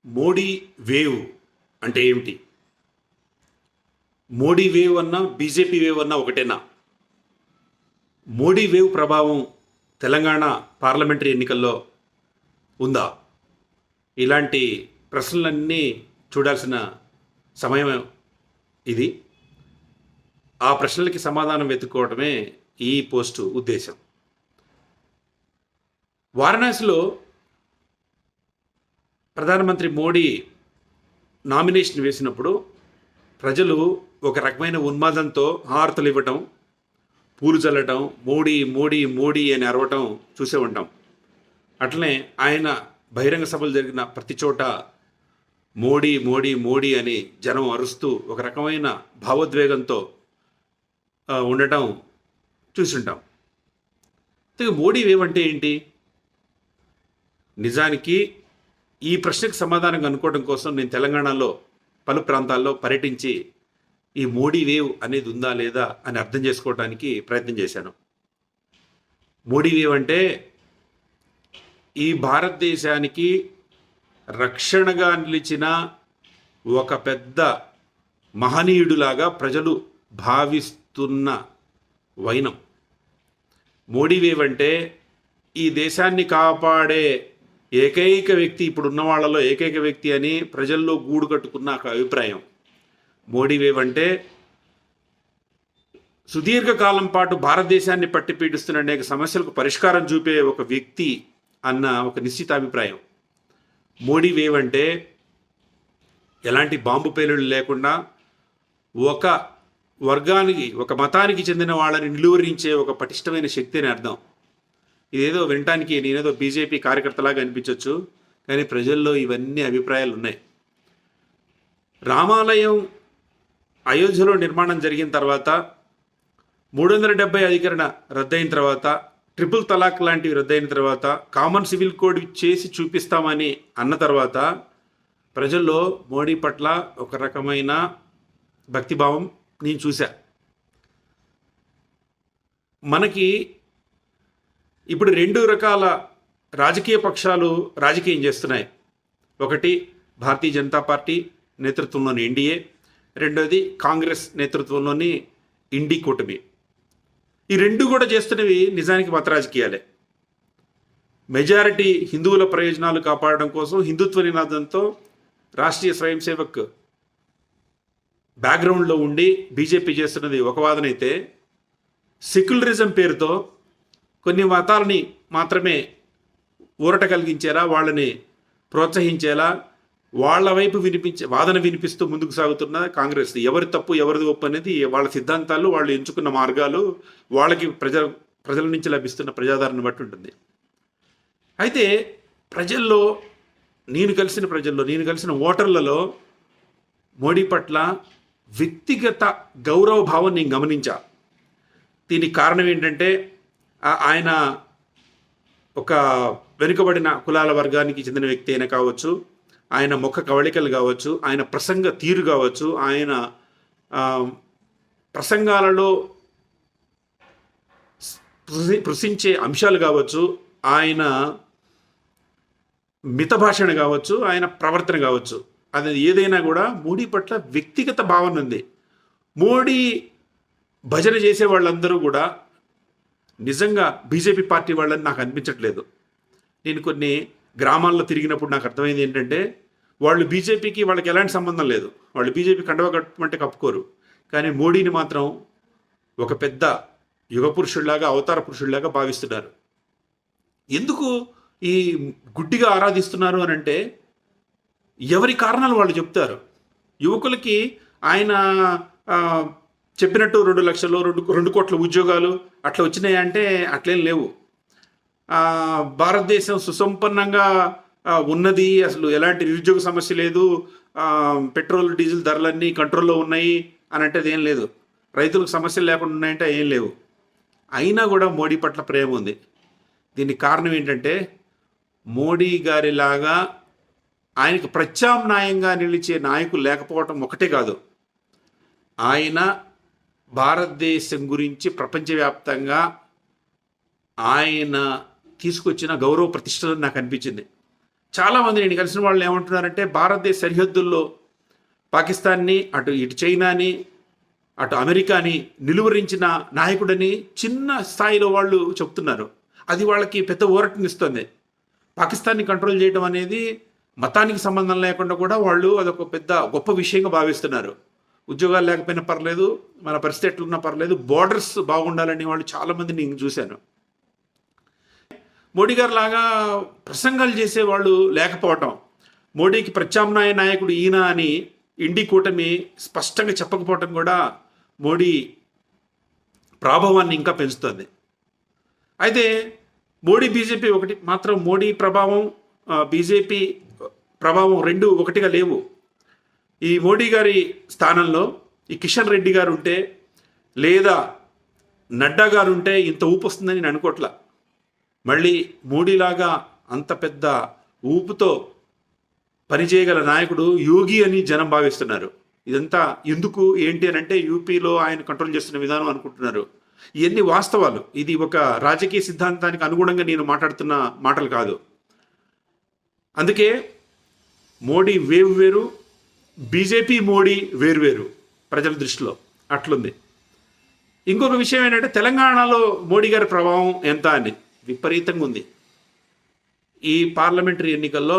Modi wave అంటే ఏమిటి? Modi wave అన్నా బీజేపీ వేవ్ అన్నా ఒకటేనా? మోడీ వేవ్ ప్రభావం తెలంగాణ పార్లమెంటరీ ఎన్నికల్లో ఉందా? ఇలాంటి ప్రశ్నలన్నీ చూడాల్సిన సమయం ఇది. ఆ ప్రశ్నలకి సమాధానం వెతుక్కోవడమే ఈ పోస్టు ఉద్దేశం. వారణాసిలో ప్రధానమంత్రి మోడీ నామినేషన్ వేసినప్పుడు ప్రజలు ఒక రకమైన ఉన్మాదంతో హారతులు ఇవ్వటం, పూలు చల్లటం, మోడీ మోడీ మోడీ అని అరవటం చూసే ఉంటాం. అట్లనే ఆయన బహిరంగ సభలు జరిగిన ప్రతి చోట మోడీ మోడీ మోడీ అని జనం అరుస్తూ ఒక రకమైన భావోద్వేగంతో ఉండటం చూసుంటాం. మోడీ వేవ్ అంటే ఏంటి? నిజానికి ఈ ప్రశ్నకు సమాధానం కనుక్కోవడం కోసం నేను తెలంగాణలో పలు ప్రాంతాల్లో పర్యటించి ఈ మోడీ వేవ్ అనేది ఉందా లేదా అని అర్థం చేసుకోవడానికి ప్రయత్నం చేశాను. మోడీ వేవ్ అంటే ఈ భారతదేశానికి రక్షణగా నిలిచిన ఒక పెద్ద మహనీయుడులాగా ప్రజలు భావిస్తున్న వైనం. మోడీ వేవ్ అంటే ఈ దేశాన్ని కాపాడే ఏకైక వ్యక్తి, ఇప్పుడున్న వాళ్ళలో ఏకైక వ్యక్తి అని ప్రజల్లో గూడు కట్టుకున్న ఒక అభిప్రాయం. మోడీ వేవ్ అంటే సుదీర్ఘకాలం పాటు భారతదేశాన్ని పట్టి పీడిస్తున్న అనేక సమస్యలకు పరిష్కారం చూపే ఒక వ్యక్తి అన్న ఒక నిశ్చిత అభిప్రాయం. మోడీ వేవ్ అంటే ఎలాంటి బాంబు పేలుళ్ళు లేకుండా ఒక వర్గానికి, ఒక మతానికి చెందిన వాళ్ళని నిలువరించే ఒక పటిష్టమైన శక్తి అని అర్థం. ఇదేదో వినటానికి నేనేదో బీజేపీ కార్యకర్తలాగా అనిపించవచ్చు, కానీ ప్రజల్లో ఇవన్నీ అభిప్రాయాలు ఉన్నాయి. రామాలయం అయోధ్యలో నిర్మాణం జరిగిన తర్వాత, 370 అధికరణ రద్దయిన తర్వాత, ట్రిపుల్ తలాక్ లాంటివి రద్దయిన తర్వాత, కామన్ సివిల్ కోడ్ చేసి చూపిస్తామని అన్న తర్వాత ప్రజల్లో మోడీ పట్ల ఒక రకమైన భక్తిభావం నేను చూశా. మనకి ఇప్పుడు 2 రకాల రాజకీయ పక్షాలు రాజకీయం చేస్తున్నాయి. ఒకటి భారతీయ జనతా పార్టీ నేతృత్వంలోని ఎన్డీఏ, రెండోది కాంగ్రెస్ నేతృత్వంలోని ఇండి కూటమి. ఈ 2 కూడా చేస్తున్నవి నిజానికి మత రాజకీయాలే. మెజారిటీ హిందువుల ప్రయోజనాలు కాపాడడం కోసం హిందుత్వ నినాదంతో రాష్ట్రీయ స్వయం సేవక్ బ్యాక్గ్రౌండ్లో ఉండి బీజేపీ చేస్తున్నది ఒక వాదనైతే, సెక్యులరిజం పేరుతో కొన్ని మతాలని మాత్రమే ఊరట కలిగించేలా, వాళ్ళని ప్రోత్సహించేలా, వాళ్ళ వైపు వాదన వినిపిస్తూ ముందుకు సాగుతున్న కాంగ్రెస్. ఎవరి తప్పు ఎవరిది ఒప్పు అనేది వాళ్ళ సిద్ధాంతాలు, వాళ్ళు ఎంచుకున్న మార్గాలు, వాళ్ళకి ప్రజల నుంచి లభిస్తున్న ప్రజాదరణ బట్టి ఉంటుంది. అయితే నేను కలిసిన ఓటర్లలో మోడీ పట్ల వ్యక్తిగత గౌరవ భావం నేను గమనించా. దీనికి కారణం ఏంటంటే, ఆయన ఒక వెనుకబడిన కులాల వర్గానికి చెందిన వ్యక్తి అయినా కావచ్చు, ఆయన ముఖ కవళికలు కావచ్చు, ఆయన ప్రసంగ తీరు కావచ్చు, ఆయన ప్రసంగాలలో స్పృశించే అంశాలు కావచ్చు, ఆయన మితభాషణ కావచ్చు, ఆయన ప్రవర్తన కావచ్చు, అది ఏదైనా కూడా మోడీ పట్ల వ్యక్తిగత భావన ఉంది. మోడీ భజన చేసే వాళ్ళందరూ కూడా నిజంగా బీజేపీ పార్టీ వాళ్ళని నాకు అనిపించట్లేదు. నేను కొన్ని గ్రామాల్లో తిరిగినప్పుడు నాకు అర్థమైంది ఏంటంటే, వాళ్ళు బీజేపీకి వాళ్ళకి ఎలాంటి సంబంధం లేదు, వాళ్ళు బీజేపీ కండవ కట్టమంటే కప్పుకోరు, కానీ మోడీని మాత్రం ఒక పెద్ద యుగ పురుషుడిలాగా, అవతార పురుషుడిలాగా భావిస్తున్నారు. ఎందుకు ఈ గుడ్డిగా ఆరాధిస్తున్నారు అని అంటే, ఎవరి కారణాలు వాళ్ళు చెప్తారు. యువకులకి ఆయన చెప్పినట్టు 2 లక్షలు 2 కోట్ల ఉద్యోగాలు అట్లా వచ్చినాయంటే అట్లేం లేవు. భారతదేశం సుసంపన్నంగా ఉన్నది, అసలు ఎలాంటి నిరుద్యోగ సమస్య లేదు, పెట్రోల్ డీజిల్ ధరలన్నీ కంట్రోల్లో ఉన్నాయి అని అంటే అదేం లేదు. రైతులకు సమస్యలు లేకుండా ఉన్నాయంటే ఏం లేవు. అయినా కూడా మోడీ పట్ల ప్రేమ ఉంది. దీనికి కారణం ఏంటంటే, మోడీ గారిలాగా ఆయనకు ప్రత్యామ్నాయంగా నిలిచే నాయకులు లేకపోవటం ఒకటే కాదు, ఆయన భారతదేశం గురించి ప్రపంచవ్యాప్తంగా ఆయన తీసుకొచ్చిన గౌరవ ప్రతిష్టలు నాకు అనిపించింది. చాలామంది నేను కలిసిన వాళ్ళు ఏమంటున్నారంటే భారతదేశ సరిహద్దుల్లో పాకిస్తాన్ని ఇటు చైనాని అటు అమెరికాని నిలువరించిన నాయకుడని చిన్న స్థాయిలో వాళ్ళు చెప్తున్నారు. అది వాళ్ళకి పెద్ద ఊరటనిస్తుంది. పాకిస్తాన్ని కంట్రోల్ చేయడం అనేది మతానికి సంబంధం లేకుండా కూడా వాళ్ళు అదొక పెద్ద గొప్ప విషయంగా భావిస్తున్నారు. ఉద్యోగాలు లేకపోయినా పర్లేదు, మన పరిస్థితి ఎట్లున్నా పర్లేదు, బోర్డర్స్ బాగుండాలని వాళ్ళు చాలామంది నేను చూశాను. మోడీ గారు లాగా ప్రసంగాలు చేసేవాళ్ళు లేకపోవటం, మోడీకి ప్రత్యామ్నాయ నాయకుడు ఈయన అని ఇండి కూటమి స్పష్టంగా చెప్పకపోవటం కూడా మోడీ ప్రాభవాన్ని ఇంకా పెంచుతుంది. అయితే మోడీ బీజేపీ ఒకటి మాత్రం, మోడీ ప్రభావం బీజేపీ ప్రభావం రెండు ఒకటిగా లేవు. ఈ మోడీ గారి స్థానంలో ఈ కిషన్ రెడ్డి గారు ఉంటే లేదా నడ్డా గారు ఉంటే ఇంత ఊపు వస్తుందని నేను అనుకోవట్లా. మళ్ళీ మోడీలాగా అంత పెద్ద ఊపుతో పనిచేయగల నాయకుడు యోగి అని జనం భావిస్తున్నారు. ఇదంతా ఎందుకు ఏంటి అని అంటే యూపీలో ఆయన కంట్రోల్ చేస్తున్న విధానం అనుకుంటున్నారు. ఇవన్నీ వాస్తవాలు. ఇది ఒక రాజకీయ సిద్ధాంతానికి అనుగుణంగా నేను మాట్లాడుతున్న మాటలు కాదు. అందుకే మోడీ వేవ్ వేరు, బీజేపీ మోడీ వేరువేరు ప్రజల దృష్టిలో అట్లుంది. ఇంకొక విషయం ఏంటంటే తెలంగాణలో మోడీ గారి ప్రభావం ఎంత అని విపరీతంగా ఉంది. ఈ పార్లమెంటరీ ఎన్నికల్లో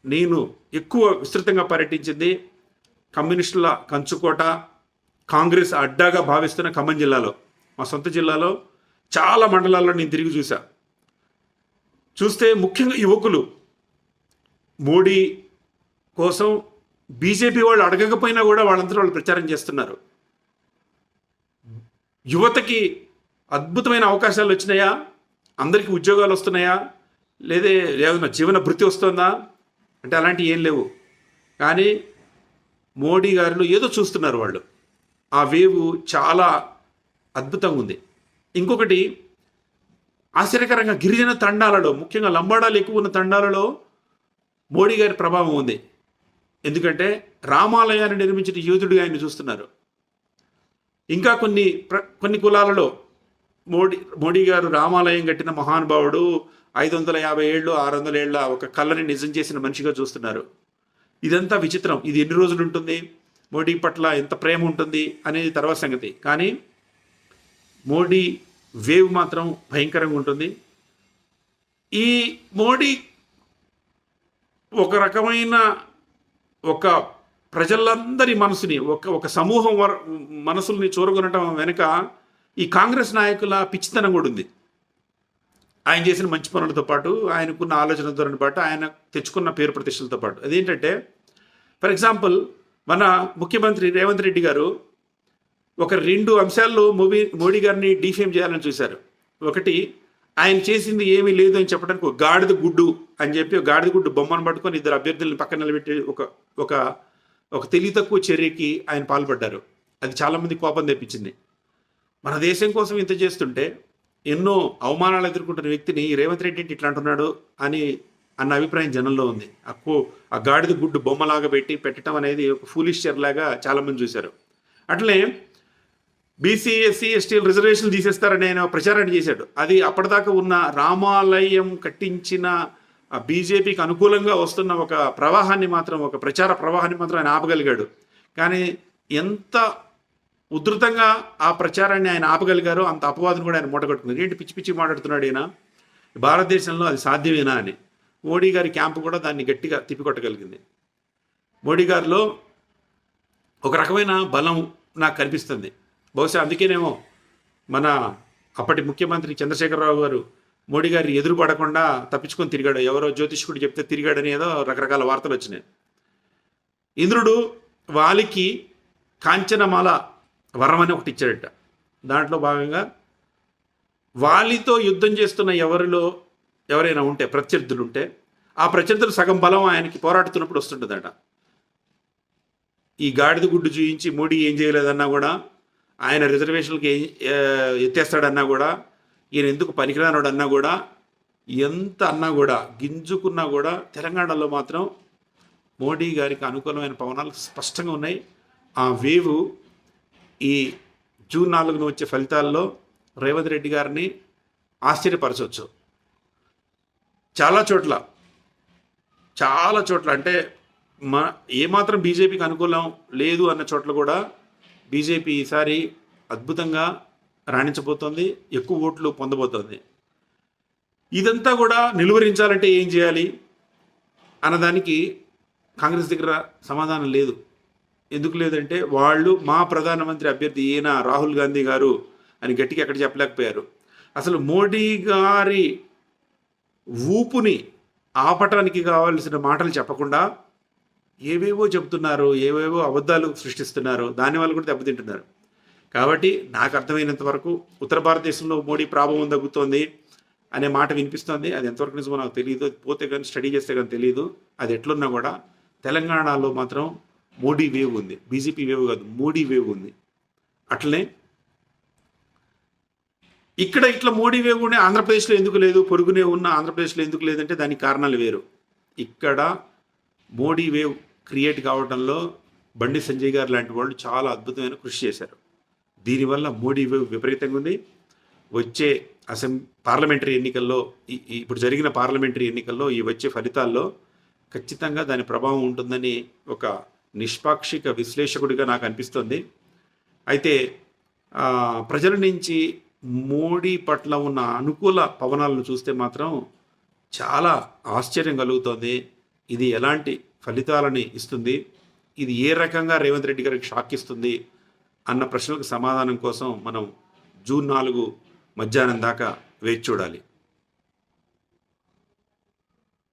నేను ఎక్కువ విస్తృతంగా పర్యటించింది కమ్యూనిస్టుల కంచుకోట, కాంగ్రెస్ అడ్డాగా భావిస్తున్న ఖమ్మం జిల్లాలో. మా సొంత జిల్లాలో చాలా మండలాల్లో నేను తిరిగి చూస్తే ముఖ్యంగా యువకులు మోడీ కోసం బీజేపీ వాళ్ళు అడగకపోయినా కూడా వాళ్ళందరూ వాళ్ళు ప్రచారం చేస్తున్నారు. యువతకి అద్భుతమైన అవకాశాలు వచ్చినాయా, అందరికీ ఉద్యోగాలు వస్తున్నాయా, ఏదైనా జీవన భృతి వస్తుందా అంటే అలాంటివి ఏం లేవు. కానీ మోడీ గారిలో ఏదో చూస్తున్నారు వాళ్ళు. ఆ వేవ్ చాలా అద్భుతంగా ఉంది. ఇంకొకటి ఆశ్చర్యకరంగా గిరిజన తండాలలో, ముఖ్యంగా లంబాడాలు ఎక్కువ ఉన్న తండాలలో మోడీ గారి ప్రభావం ఉంది. ఎందుకంటే రామాలయాన్ని నిర్మించిన యోధుడిగా ఆయన చూస్తున్నారు. ఇంకా కొన్ని కులాలలో మోడీ గారు రామాలయం కట్టిన మహానుభావుడు, 550 ఏళ్ళు 600 ఏళ్ళ ఒక కళని నిజం చేసిన మనిషిగా చూస్తున్నారు. ఇదంతా విచిత్రం. ఇది ఎన్ని రోజులు ఉంటుంది, మోడీ పట్ల ఎంత ప్రేమ ఉంటుంది అనేది తర్వాత సంగతి. కానీ మోడీ వేవ్ మాత్రం భయంకరంగా ఉంటుంది. ఈ మోడీ ఒక రకమైన ఒక ప్రజలందరి మనసుని ఒక సమూహం మనసుల్ని చూరగొనటం వెనుక ఈ కాంగ్రెస్ నాయకుల పిచ్చితనం కూడా ఉంది. ఆయన చేసిన మంచి పనులతో పాటు, ఆయనకున్న ఆలోచన ధోరణితో పాటు, ఆయన తెచ్చుకున్న పేరు ప్రతిష్టలతో పాటు. అదేంటంటే ఫర్ ఎగ్జాంపుల్ మన ముఖ్యమంత్రి రేవంత్ రెడ్డి గారు ఒక 2 అంశాల్లో మోడీ గారిని డిఫేమ్ చేయాలని చూశారు. ఒకటి, ఆయన చేసింది ఏమీ లేదు అని చెప్పడానికి ఒక గాడిద గుడ్డు అని చెప్పి ఒక గాడిద గుడ్డు బొమ్మను పట్టుకొని 2 అభ్యర్థులను పక్కన నిలబెట్టి ఒక తెలివి తక్కువ చర్యకి ఆయన పాల్పడ్డారు. అది చాలామంది కోపం తెప్పించింది. మన దేశం కోసం ఇంత చేస్తుంటే ఎన్నో అవమానాలు ఎదుర్కొంటున్న వ్యక్తిని రేవంత్ రెడ్డి ఇట్లా అంటున్నాడు అన్న అభిప్రాయం జనంలో ఉంది. ఆ గాడిద గుడ్డు బొమ్మలాగా పెట్టడం అనేది ఒక ఫూలిష్ లాగా చాలామంది చూశారు. అట్లనే బీసీ ఎస్సీ ఎస్టీలు రిజర్వేషన్లు తీసేస్తారని ఆయన ప్రచారాన్ని చేశాడు. అది అప్పటిదాకా ఉన్న రామాలయం కట్టించిన బీజేపీకి అనుకూలంగా వస్తున్న ఒక ప్రవాహాన్ని మాత్రం, ఒక ప్రచార ప్రవాహాన్ని మాత్రం ఆయన ఆపగలిగాడు. కానీ ఎంత ఉధృతంగా ఆ ప్రచారాన్ని ఆయన ఆపగలిగారో అంత అపవాదం కూడా ఆయన మూటగట్టుకున్నారు. ఏంటి పిచ్చి పిచ్చి మాట్లాడుతున్నాడు ఈయన, భారతదేశంలో అది సాధ్యమేనా అని. మోడీ గారి క్యాంపు కూడా దాన్ని గట్టిగా తిప్పికొట్టగలిగింది. మోడీ గారిలో ఒక రకమైన బలం నాకు కనిపిస్తుంది. బహుశా అందుకేనేమో మన అప్పటి ముఖ్యమంత్రి చంద్రశేఖరరావు గారు మోడీ గారి ఎదురు పడకుండా తప్పించుకొని తిరిగాడు. ఎవరో జ్యోతిష్కుడు చెప్తే తిరిగాడని ఏదో రకరకాల వార్తలు వచ్చినాయి. ఇంద్రుడు వాలికి కాంచనమాల వరం అని ఒకటి ఇచ్చాడట. దాంట్లో భాగంగా వాలితో యుద్ధం చేస్తున్న ఎవరైనా ఉంటే, ప్రత్యర్థులు ఉంటే, ఆ ప్రత్యర్థులు సగం బలం ఆయనకి పోరాడుతున్నప్పుడు వస్తుంటుందట. ఈ గాడిద గుడ్డు చూయించి మోడీ ఏం చేయలేదన్నా కూడా, ఆయన రిజర్వేషన్లకి ఎత్తేస్తాడన్నా కూడా, ఈయన ఎందుకు పనికిరానాడు అన్నా కూడా, ఎంత అన్నా కూడా, గింజుకున్నా కూడా తెలంగాణలో మాత్రం మోడీ గారికి అనుకూలమైన పవనాలు స్పష్టంగా ఉన్నాయి. ఆ వేవ్ ఈ జూన్ 4న వచ్చే ఫలితాల్లో రేవంత్ రెడ్డి గారిని ఆశ్చర్యపరచవచ్చు. చాలా చోట్ల చాలా చోట్ల అంటే మా ఏమాత్రం బీజేపీకి అనుకూలం లేదు అన్న చోట్ల కూడా బీజేపీ ఈసారి అద్భుతంగా రాణించబోతోంది, ఎక్కువ ఓట్లు పొందబోతోంది. ఇదంతా కూడా నిలువరించాలంటే ఏం చేయాలి అన్నదానికి కాంగ్రెస్ దగ్గర సమాధానం లేదు. ఎందుకు లేదంటే వాళ్ళు మా ప్రధానమంత్రి అభ్యర్థి ఈయన రాహుల్ గాంధీ గారు అని గట్టిగా ఎక్కడ చెప్పలేకపోయారు. అసలు మోడీ గారి ఊపుని ఆపటానికి కావాల్సిన మాటలు చెప్పకుండా ఏవేవో చెబుతున్నారు, ఏవేవో అబద్ధాలు సృష్టిస్తున్నారు, దానివల్ల కూడా దెబ్బతింటున్నారు. కాబట్టి నాకు అర్థమైనంత వరకు ఉత్తర భారతదేశంలో మోడీ ప్రాభవం తగ్గుతోంది అనే మాట వినిపిస్తోంది. అది ఎంతవరకు నిజమో నాకు తెలియదు, పోతే కానీ స్టడీ చేస్తే కానీ తెలియదు. అది ఎట్లున్నా కూడా తెలంగాణలో మాత్రం మోడీ వేవ్ ఉంది, బీజేపీ వేవ్ కాదు, మోడీ వేవ్ ఉంది. అట్లనే ఇక్కడ ఇట్లా మోడీ వేవ్ ఉండే ఆంధ్రప్రదేశ్లో ఎందుకు లేదు, పొరుగునే ఉన్న ఆంధ్రప్రదేశ్లో ఎందుకు లేదంటే దానికి కారణాలు వేరు. ఇక్కడ మోడీ వేవ్ క్రియేట్ కావడంలో బండి సంజయ్ గారు లాంటి వాళ్ళు చాలా అద్భుతమైన కృషి చేశారు. దీనివల్ల మోడీ వేవ్ విపరీతంగా ఉంది. వచ్చే పార్లమెంటరీ ఎన్నికల్లో, ఇప్పుడు జరిగిన పార్లమెంటరీ ఎన్నికల్లో ఈ వచ్చే ఫలితాల్లో ఖచ్చితంగా దాని ప్రభావం ఉంటుందని ఒక నిష్పాక్షిక విశ్లేషకుడిగా నాకు అనిపిస్తుంది. అయితే ప్రజల నుంచి మోడీ పట్ల ఉన్న అనుకూల పవనాలను చూస్తే మాత్రం చాలా ఆశ్చర్యం కలుగుతోంది. ఇది ఎలాంటి ఫలితాలని ఇస్తుంది, ఇది ఏ రకంగా రేవంత్ రెడ్డి గారికి షాక్ ఇస్తుంది అన్న ప్రశ్నలకు సమాధానం కోసం మనం జూన్ 4 మధ్యాహ్నం దాకా వేచి చూడాలి.